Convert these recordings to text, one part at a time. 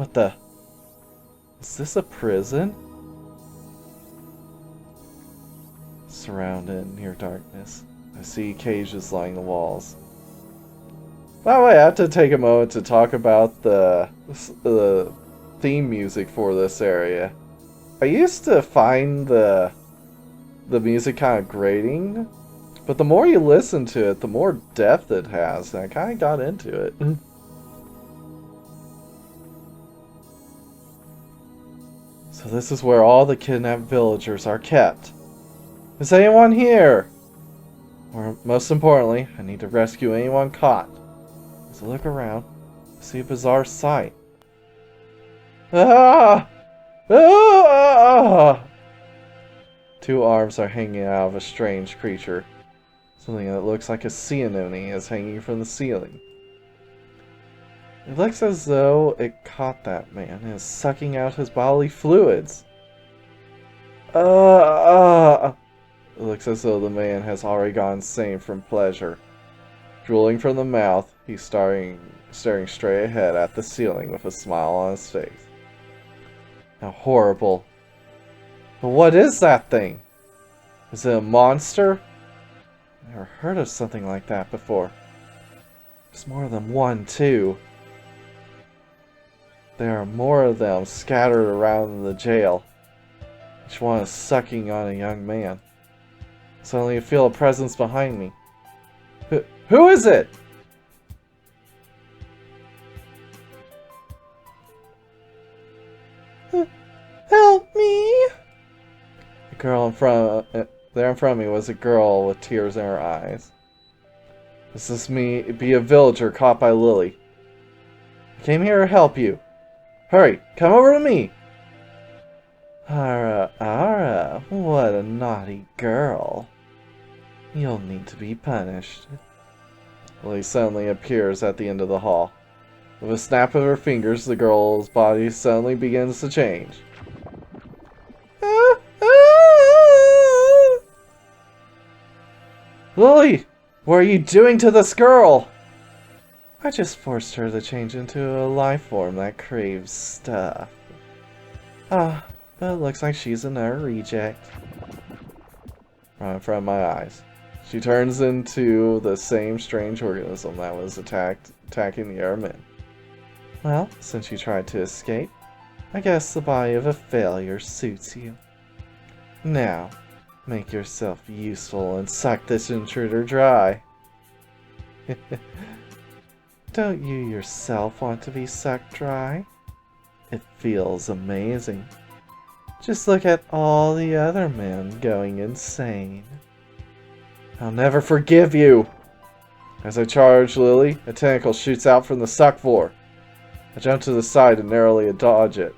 What the? Is this a prison? Surrounded in near darkness. I see cages lining the walls. By the way, I have to take a moment to talk about the theme music for this area. I used to find the music kind of grating, but the more you listen to it, the more depth it has, and I kind of got into it. So this is where all the kidnapped villagers are kept. Is anyone here? Or most importantly, I need to rescue anyone caught. As I look around, I see a bizarre sight. Ah! Ah! Two arms are hanging out of a strange creature. Something that looks like a sea anemone is hanging from the ceiling. It looks as though it caught that man and is sucking out his bodily fluids. It looks as though the man has already gone insane from pleasure. Drooling from the mouth, he's staring straight ahead at the ceiling with a smile on his face. How horrible. But what is that thing? Is it a monster? I've never heard of something like that before. There's more than one, too. There are more of them scattered around the jail. Each one is sucking on a young man. Suddenly I feel a presence behind me. Who is it? Help me! The girl there in front of me was a girl with tears in her eyes. This is me, be a villager caught by Lily. I came here to help you. Hurry, come over to me! Ara, what a naughty girl. You'll need to be punished. Lily suddenly appears at the end of the hall. With a snap of her fingers, the girl's body suddenly begins to change. Lily, what are you doing to this girl? I just forced her to change into a life form that craves stuff. But it looks like she's another reject. Right in front of my eyes. She turns into the same strange organism that was attacking the airmen. Well, since you tried to escape, I guess the body of a failure suits you. Now, make yourself useful and suck this intruder dry. Don't you yourself want to be sucked dry? It feels amazing. Just look at all the other men going insane. I'll never forgive you! As I charge Lily, a tentacle shoots out from the suck vor. I jump to the side and narrowly dodge it.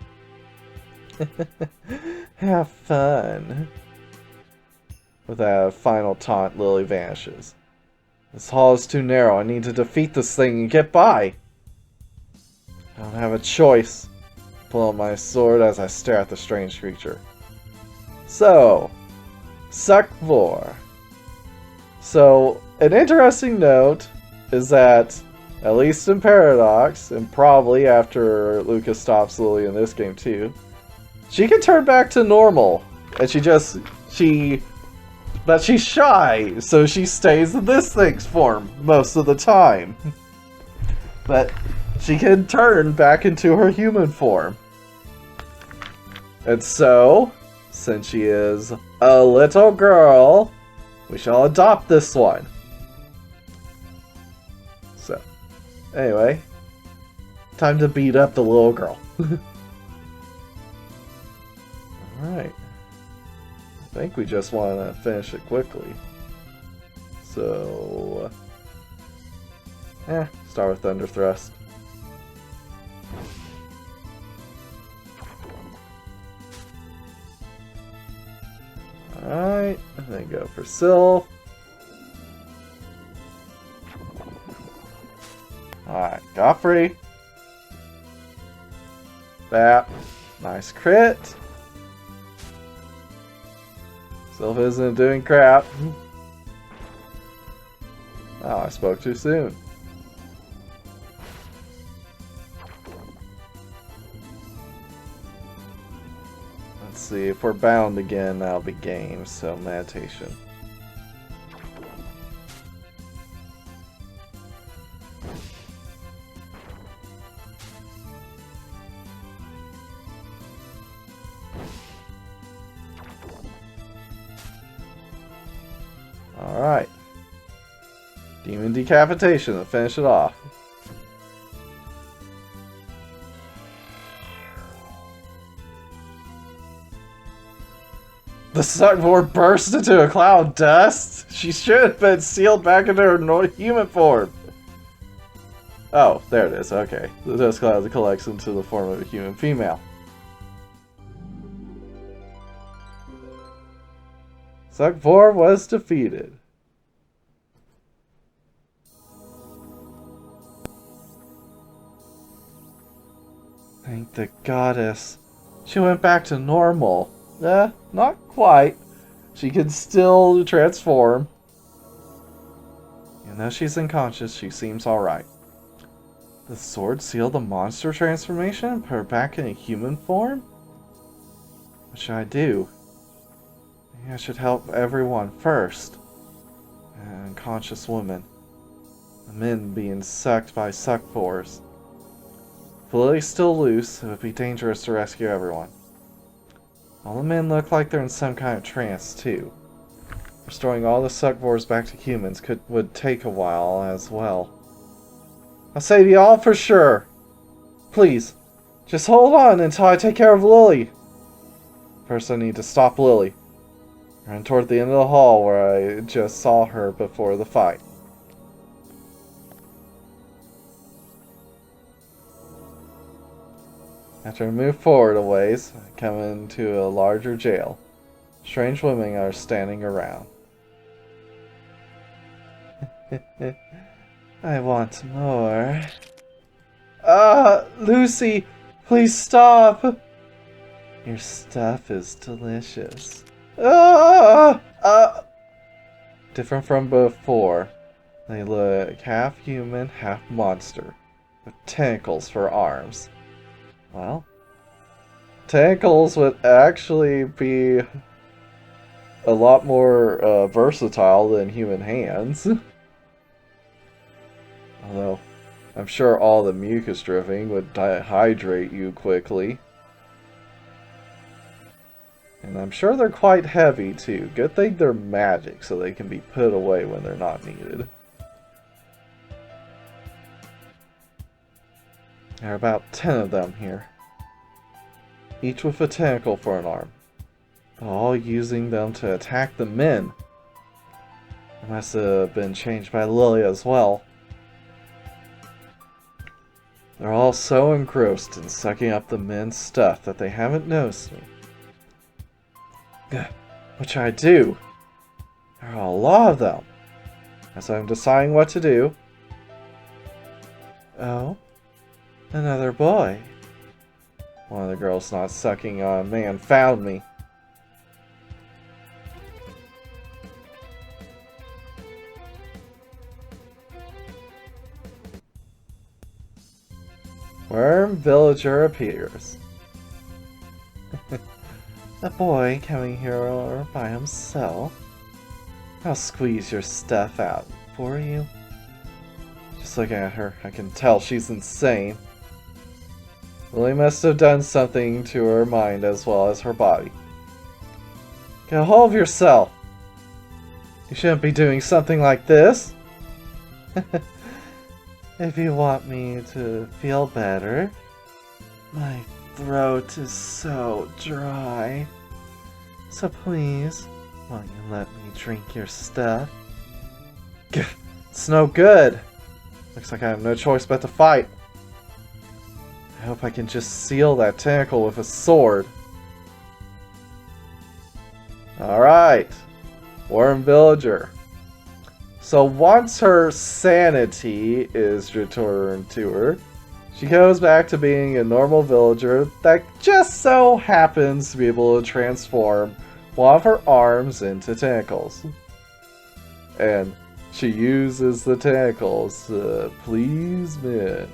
Have fun. With that final taunt, Lily vanishes. This hall is too narrow. I need to defeat this thing and get by. I don't have a choice. Pull out my sword as I stare at the strange creature. So, suck vor. So, an interesting note is that, at least in Paradox, and probably after Lucas stops Lily in this game too, she can turn back to normal. And but she's shy, so she stays in this thing's form most of the time. But she can turn back into her human form. And so, since she is a little girl, we shall adopt this one. So, anyway, time to beat up the little girl. Alright. I think we just want to finish it quickly. So, start with Thunder Thrust. Alright, and then go for Sylph. Alright, Godfrey. That. Nice crit. Sylph isn't doing crap. Oh, I spoke too soon. see, if we're bound again, that'll be games, so meditation. Alright. Demon decapitation to finish it off. The Suckvore burst into a cloud of dust. She should have been sealed back into her human form. Oh, there it is. Okay. The dust cloud collects into the form of a human female. Suckvore was defeated. Thank the goddess. She went back to normal. Not quite. She can still transform. Even though she's unconscious, she seems alright. The sword sealed the monster transformation and put her back in a human form? What should I do? Maybe I should help everyone first. An unconscious woman. The men being sucked by Suckvores. If Lily's still loose, it would be dangerous to rescue everyone. All the men look like they're in some kind of trance, too. Restoring all the Suckvores back to humans would take a while as well. I'll save you all for sure. Please, just hold on until I take care of Lily. First I need to stop Lily. Run toward the end of the hall where I just saw her before the fight. After I move forward a ways, I come into a larger jail. Strange women are standing around. I want more. Lucy, please stop. Your stuff is delicious. Different from before. They look half human, half monster, with tentacles for arms. Well, tentacles would actually be a lot more versatile than human hands. Although, I'm sure all the mucus dripping would dehydrate you quickly. And I'm sure they're quite heavy too. Good thing they're magic, so they can be put away when they're not needed. There are about 10 of them here. Each with a tentacle for an arm. All using them to attack the men. They must have been changed by Lily as well. They're all so engrossed in sucking up the men's stuff that they haven't noticed me. What should I do? There are a lot of them. As I'm deciding what to do. Oh, another boy. One of the girls not sucking on a man found me. Worm villager appears. A boy coming here by himself. I'll squeeze your stuff out for you. Just looking at her, I can tell she's insane. Lily must have done something to her mind as well as her body. Get a hold of yourself. You shouldn't be doing something like this. If you want me to feel better. My throat is so dry. So please, won't you let me drink your stuff? It's no good. Looks like I have no choice but to fight. I hope I can just seal that tentacle with a sword. Alright. Worm Villager. So once her sanity is returned to her, she goes back to being a normal villager that just so happens to be able to transform one of her arms into tentacles. And she uses the tentacles to please men.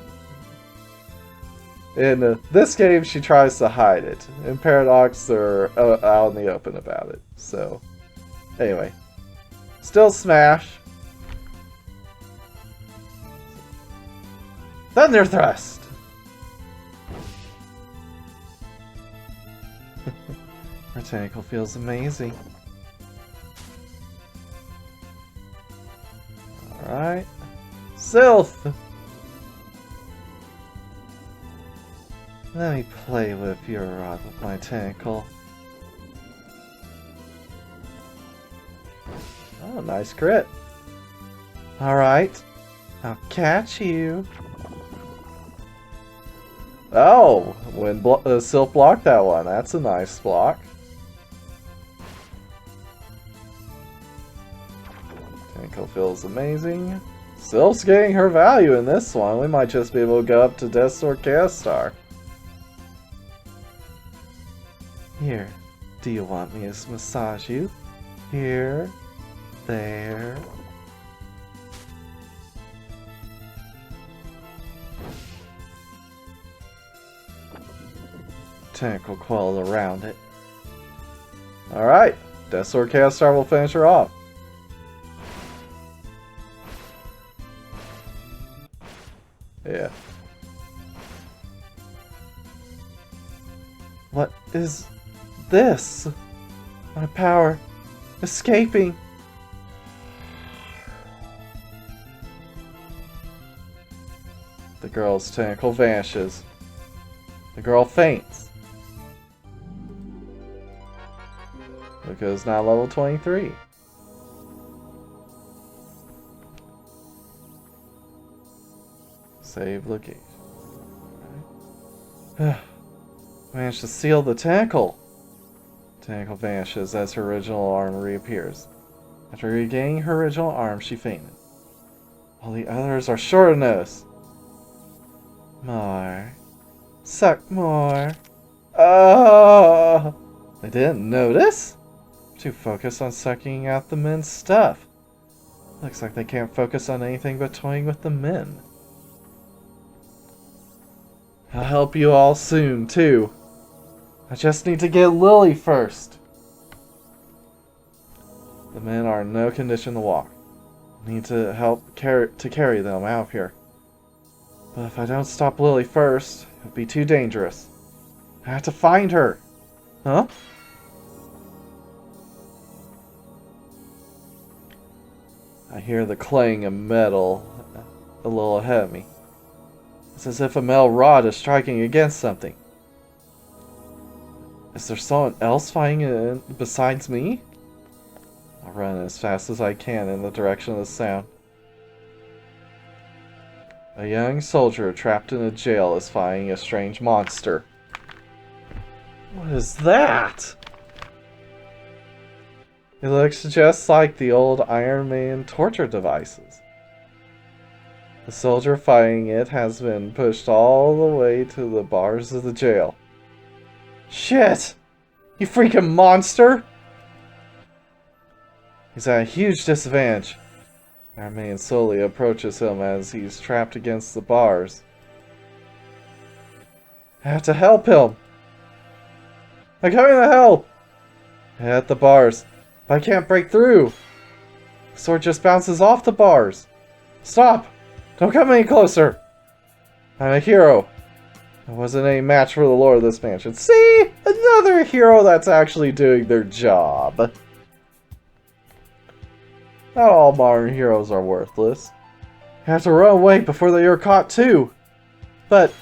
In this game, she tries to hide it. In Paradox, they're out in the open about it. So, anyway. Still smash. Thunder Thrust! Her tentacle feels amazing. Alright. Sylph! Let me play with your rod with my tentacle. Oh, nice crit. Alright. I'll catch you. Oh, when Sylph blocked that one. That's a nice block. Tentacle feels amazing. Sylph's getting her value in this one. We might just be able to go up to Death Sword Chaos Star. Here, do you want me to massage you? Here, there. Tentacle coil around it. Alright, Death Sword Chaos Star will finish her off. Yeah. What is this? My power escaping. The girl's tentacle vanishes. The girl faints. Because now level 23. Save location. Right. Managed to seal the tentacle. Tentacle vanishes as her original arm reappears. After regaining her original arm, she fainted. While the others are short of notice. More. Suck more. Oh! They didn't notice? Too focused on sucking out the men's stuff. Looks like they can't focus on anything but toying with the men. I'll help you all soon, too. I just need to get Lily first. The men are in no condition to walk. I need to help carry them out of here. But if I don't stop Lily first, it'll be too dangerous. I have to find her. Huh? I hear the clang of metal a little ahead of me. It's as if a metal rod is striking against something. Is there someone else fighting besides me? I'll run as fast as I can in the direction of the sound. A young soldier trapped in a jail is fighting a strange monster. What is that? It looks just like the old Iron Man torture devices. The soldier fighting it has been pushed all the way to the bars of the jail. Shit! You freaking monster! He's at a huge disadvantage. Our man slowly approaches him as he's trapped against the bars. I have to help him! I'm coming to help! I hit the bars, but I can't break through! The sword just bounces off the bars! Stop! Don't come any closer! I'm a hero! I wasn't any match for the lord of this mansion. See? Another hero that's actually doing their job. Not all modern heroes are worthless. I have to run away before they are caught too. But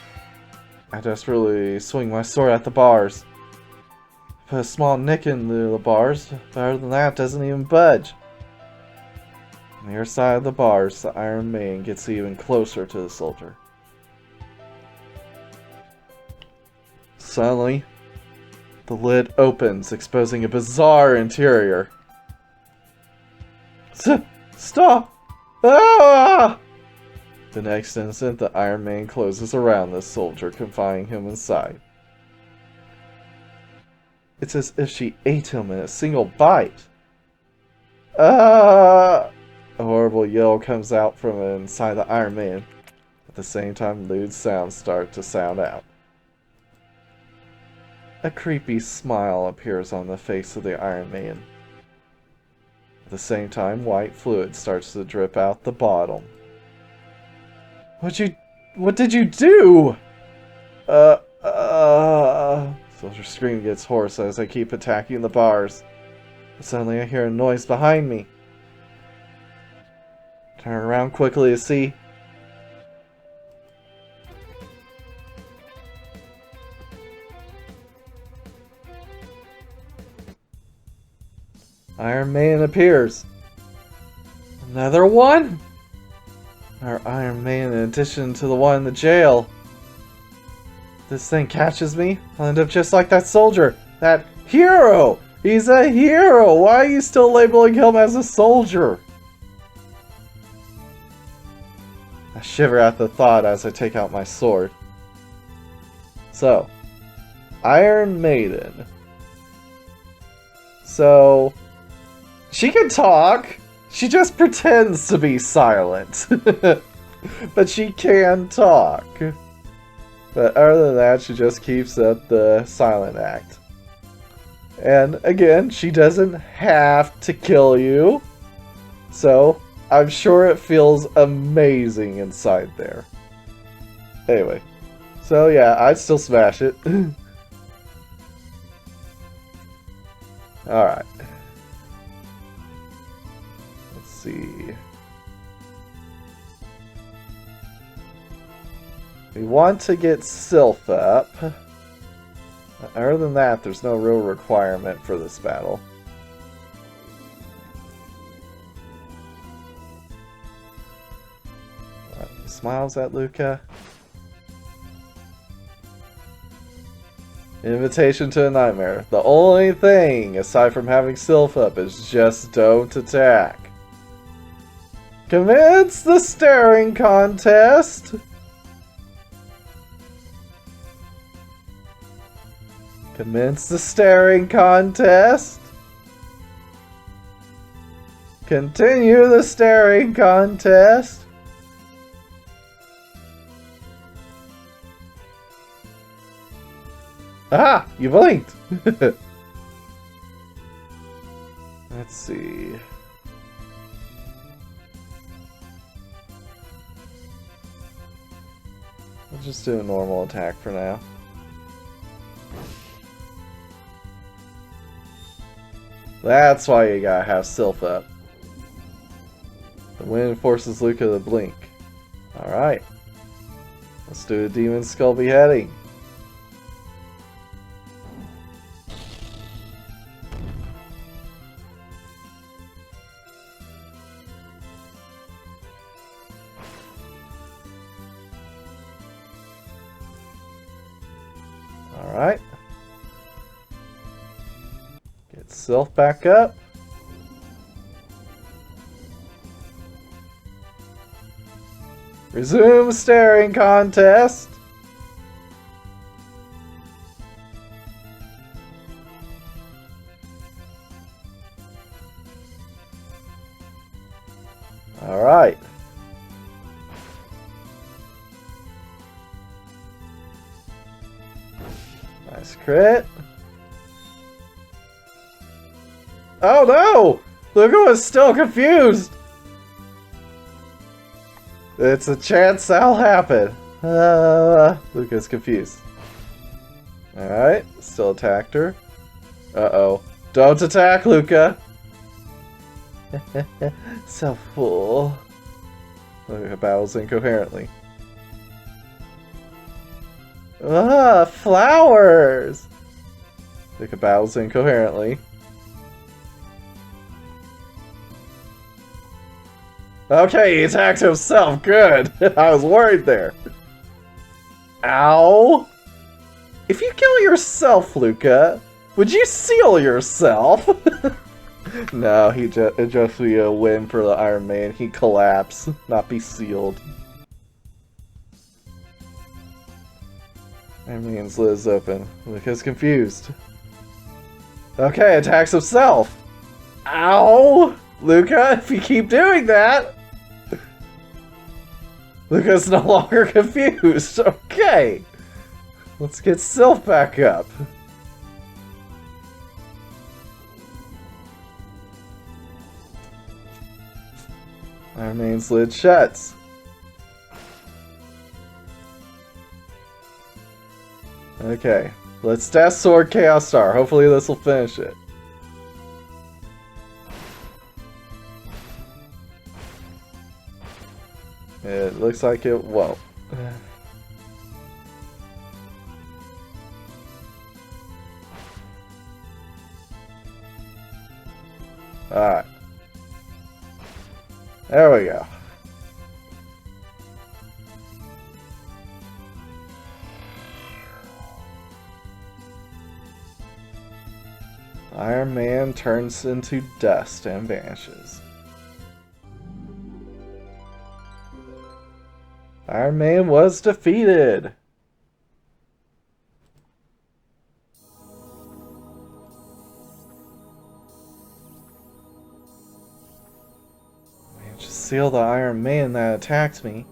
I desperately swing my sword at the bars. I put a small nick in the bars, but other than that, it doesn't even budge. On the other side of the bars, the Iron Man gets even closer to the soldier. Suddenly, the lid opens, exposing a bizarre interior. Stop! Ah! The next instant, the Iron Man closes around the soldier, confining him inside. It's as if she ate him in a single bite. Ah! A horrible yell comes out from inside the Iron Man. At the same time, lewd sounds start to sound out. A creepy smile appears on the face of the Iron Man. At the same time, white fluid starts to drip out the bottom. What did you do? Soldier's scream gets hoarse as I keep attacking the bars. Suddenly I hear a noise behind me. Turn around quickly to see. Iron Man appears. Another one? Our Iron Man in addition to the one in the jail. This thing catches me, I'll end up just like that soldier. That hero! He's a hero! Why are you still labeling him as a soldier? I shiver at the thought as I take out my sword. So, Iron Maiden. So, she can talk. She just pretends to be silent. But she can talk. But other than that, she just keeps up the silent act. And again, she doesn't have to kill you. So, I'm sure it feels amazing inside there. Anyway. So yeah, I'd still smash it. Alright. Let's see. We want to get Sylph up. Other than that, there's no real requirement for this battle. Smiles at Luca. Invitation to a nightmare. The only thing, aside from having Sylph up, is just don't attack. Commence the staring contest! Commence the staring contest! Continue the staring contest! Aha! You blinked! Let's see. We'll just do a normal attack for now. That's why you gotta have Sylph up. The wind forces Luca to blink. Alright. Let's do a Demon Skull Beheading. Alright. Get Sylph back up. Resume staring contest. Alright. Nice crit. Oh no! Luca was still confused! It's a chance that'll happen. Luca's confused. Alright, still attacked her. Uh-oh. Don't attack, Luca! So fool. Luca battles incoherently. Ah, flowers! Luca battles incoherently. Okay, he attacked himself. Good. I was worried there. Ow. If you kill yourself, Luca, would you seal yourself? No, it'd just be a win for the Iron Man. He'd collapse, not be sealed. Iron Man's lid is open. Luca's confused. Okay, attacks himself. Ow! Luca, if you keep doing that... Luca's no longer confused. Okay. Let's get Sylph back up. Iron Man's lid shuts. Okay, let's Death Sword Chaos Star. Hopefully this will finish it. It looks like it won't. Alright. There we go. Iron Man turns into dust and vanishes. Iron Man was defeated! I just seal the Iron Man that attacked me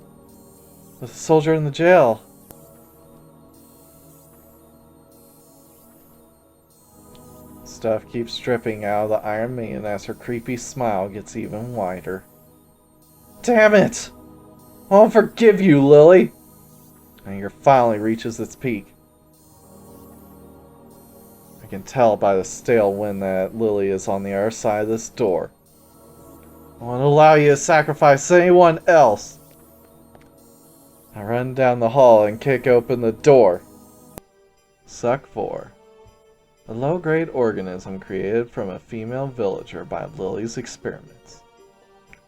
with a soldier in the jail. Stuff keeps dripping out of the Iron Man as her creepy smile gets even wider. Damn it! I won't forgive you, Lily! Anger finally reaches its peak. I can tell by the stale wind that Lily is on the other side of this door. I won't allow you to sacrifice anyone else! I run down the hall and kick open the door. Suck 4. A low-grade organism created from a female villager by Lily's experiments.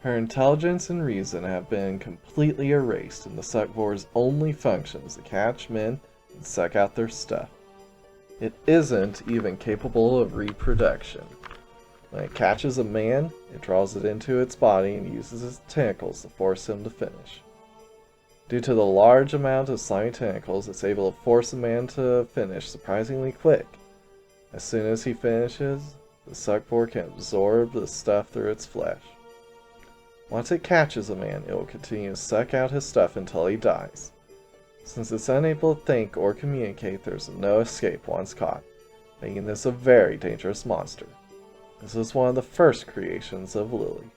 Her intelligence and reason have been completely erased, and the Suckvor's only function is to catch men and suck out their stuff. It isn't even capable of reproduction. When it catches a man, it draws it into its body and uses its tentacles to force him to finish. Due to the large amount of slimy tentacles, it's able to force a man to finish surprisingly quick. As soon as he finishes, the Suckvor can absorb the stuff through its flesh. Once it catches a man, it will continue to suck out his stuff until he dies. Since it's unable to think or communicate, there's no escape once caught, making this a very dangerous monster. This is one of the first creations of Lily.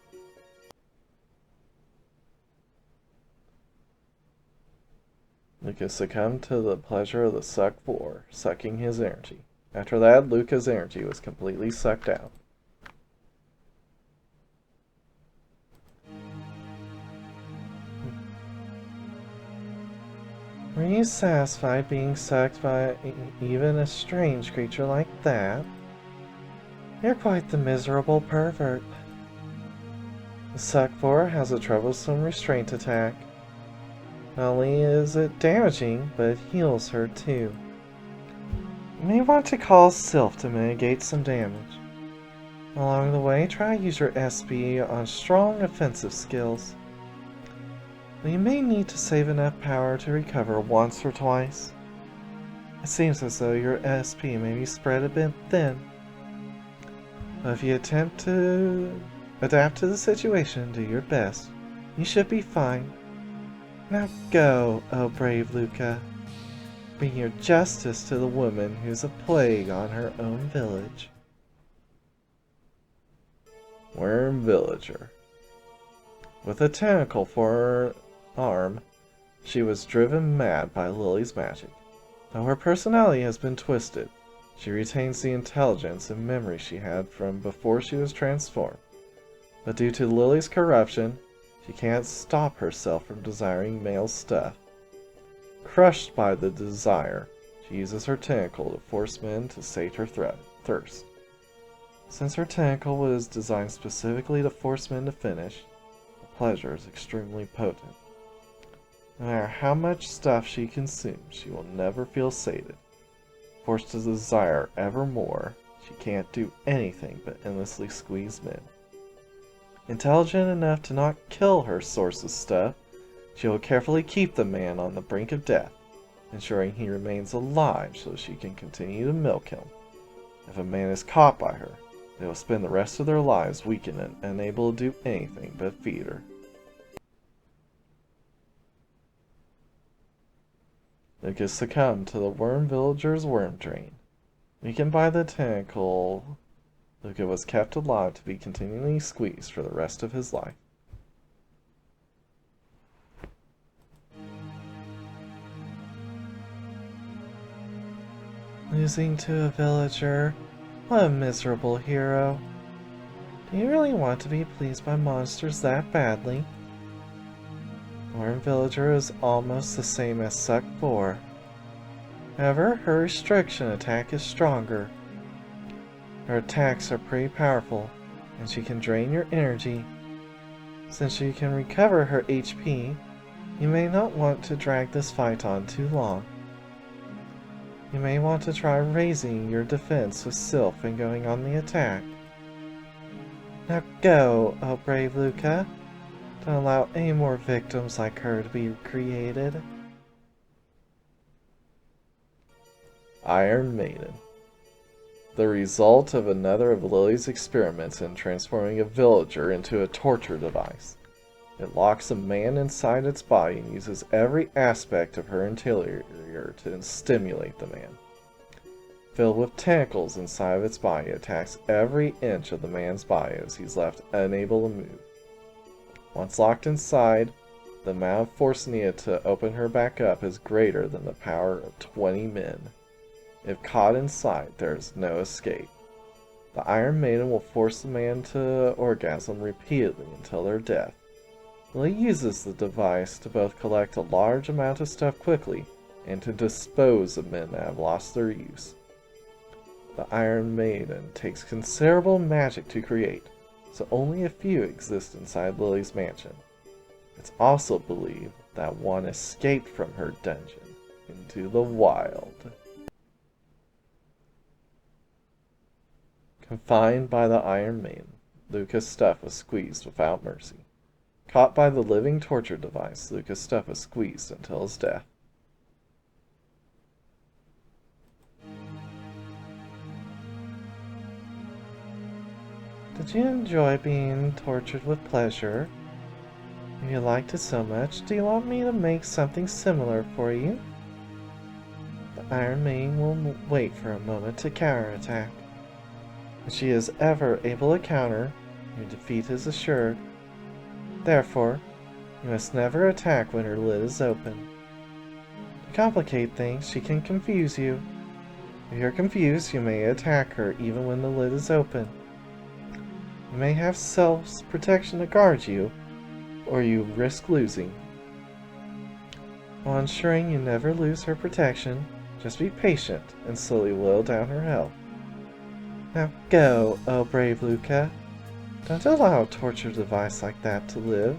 Lucas succumbed to the pleasure of the Suckvor, sucking his energy. After that, Luca's energy was completely sucked out. Were you satisfied being sucked by even a strange creature like that? You're quite the miserable pervert. The Suckvor has a troublesome restraint attack. Not only is it damaging, but it heals her too. You may want to call Sylph to mitigate some damage. Along the way, try to use your SP on strong offensive skills. But you may need to save enough power to recover once or twice. It seems as though your SP may be spread a bit thin. But if you attempt to adapt to the situation and do your best, you should be fine. Now go, oh brave Luca. Bring your justice to the woman who's a plague on her own village. Worm Villager. With a tentacle for her arm, she was driven mad by Lily's magic. Though her personality has been twisted, she retains the intelligence and memory she had from before she was transformed. But due to Lily's corruption, she can't stop herself from desiring male stuff. Crushed by the desire, she uses her tentacle to force men to sate her thirst. Since her tentacle was designed specifically to force men to finish, the pleasure is extremely potent. No matter how much stuff she consumes, she will never feel sated. Forced to desire ever more, she can't do anything but endlessly squeeze men. Intelligent enough to not kill her source of stuff, she will carefully keep the man on the brink of death, ensuring he remains alive so she can continue to milk him. If a man is caught by her, they will spend the rest of their lives weakened and unable to do anything but feed her. Lucas succumbed to the Worm Villager's worm drain. Weakened by the tentacle, Luca was kept alive to be continually squeezed for the rest of his life. Losing to a villager? What a miserable hero. Do you really want to be pleased by monsters that badly? Thorn Villager is almost the same as Suck 4. However, her restriction attack is stronger. Her attacks are pretty powerful, and she can drain your energy. Since you can recover her HP, you may not want to drag this fight on too long. You may want to try raising your defense with Sylph and going on the attack. Now go, oh brave Luca. Don't allow any more victims like her to be created. Iron Maiden. The result of another of Lily's experiments in transforming a villager into a torture device. It locks a man inside its body and uses every aspect of her interior to stimulate the man. Filled with tentacles inside of its body, it attacks every inch of the man's body as he's left unable to move. Once locked inside, the amount of force needed to open her back up is greater than the power of 20 men. If caught inside, there is no escape. The Iron Maiden will force the man to orgasm repeatedly until their death. Lily uses the device to both collect a large amount of stuff quickly and to dispose of men that have lost their use. The Iron Maiden takes considerable magic to create, so only a few exist inside Lily's mansion. It's also believed that one escaped from her dungeon into the wild. Confined by the Iron Maiden, Luca's stuff was squeezed without mercy. Caught by the living torture device, Luca's stuff was squeezed until his death. Did you enjoy being tortured with pleasure? If you liked it so much, do you want me to make something similar for you? The Iron Maiden will wait for a moment to counterattack. If she is ever able to counter, your defeat is assured. Therefore, you must never attack when her lid is open. To complicate things, she can confuse you. If you're confused, you may attack her even when the lid is open. You may have self-protection to guard you, or you risk losing. While ensuring you never lose her protection, just be patient and slowly whittle down her health. Now go, oh brave Luca. Don't allow a torture device like that to live.